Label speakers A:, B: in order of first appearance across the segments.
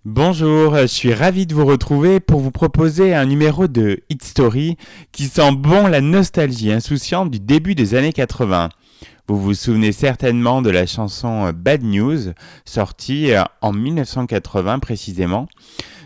A: Bonjour, je suis ravi de vous retrouver pour vous proposer un numéro de Hit Story qui sent bon la nostalgie insouciante du début des années 80. Vous vous souvenez certainement de la chanson Bad News, sortie en 1980 précisément.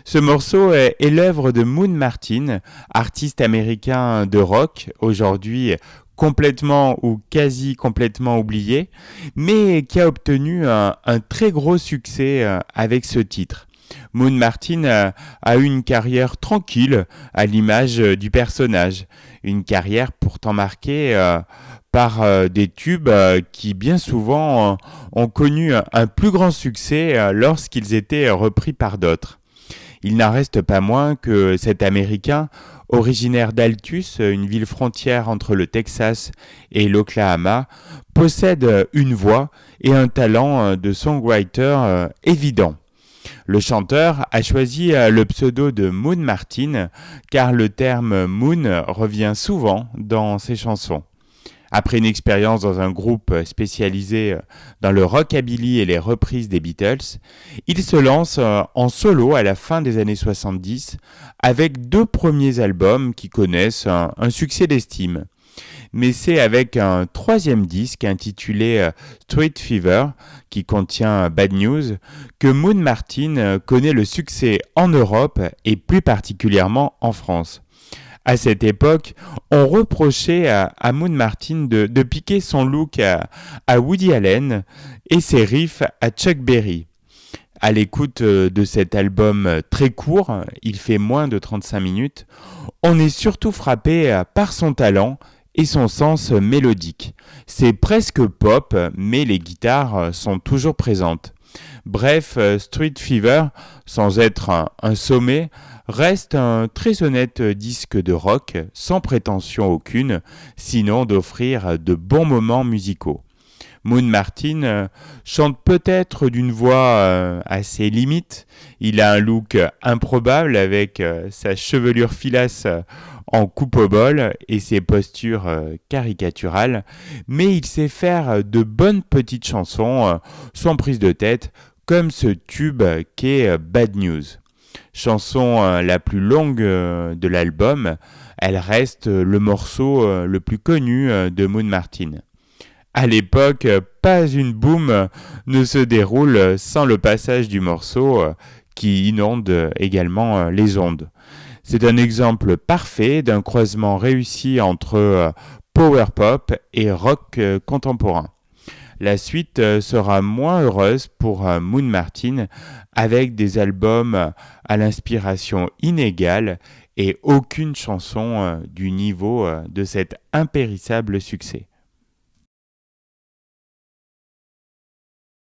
A: Ce morceau est l'œuvre de Moon Martin, artiste américain de rock, aujourd'hui complètement ou quasi complètement oublié, mais qui a obtenu un très gros succès avec ce titre. Moon Martin a eu une carrière tranquille à l'image du personnage. Une carrière pourtant marquée par des tubes qui bien souvent ont connu un plus grand succès lorsqu'ils étaient repris par d'autres. Il n'en reste pas moins que cet Américain, originaire d'Altus, une ville frontière entre le Texas et l'Oklahoma, possède une voix et un talent de songwriter évident. Le chanteur a choisi le pseudo de Moon Martin car le terme Moon revient souvent dans ses chansons. Après une expérience dans un groupe spécialisé dans le rockabilly et les reprises des Beatles, il se lance en solo à la fin des années 70 avec deux premiers albums qui connaissent un succès d'estime. Mais c'est avec un troisième disque intitulé Street Fever, qui contient Bad News, que Moon Martin connaît le succès en Europe et plus particulièrement en France. À cette époque, on reprochait à Moon Martin de piquer son look à Woody Allen et ses riffs à Chuck Berry. À l'écoute de cet album très court, il fait moins de 35 minutes, on est surtout frappé par son talent et son sens mélodique. C'est presque pop, mais les guitares sont toujours présentes. Bref, Street Fever, sans être un sommet, reste un très honnête disque de rock, sans prétention aucune, sinon d'offrir de bons moments musicaux. Moon Martin chante peut-être d'une voix assez limite. Il a un look improbable avec sa chevelure filasse en coupe au bol et ses postures caricaturales, mais il sait faire de bonnes petites chansons sans prise de tête, comme ce tube qu'est Bad News. Chanson la plus longue de l'album, elle reste le morceau le plus connu de Moon Martin. À l'époque, pas une boom ne se déroule sans le passage du morceau qui inonde également les ondes. C'est un exemple parfait d'un croisement réussi entre power pop et rock contemporain. La suite sera moins heureuse pour Moon Martin avec des albums à l'inspiration inégale et aucune chanson du niveau de cet impérissable succès.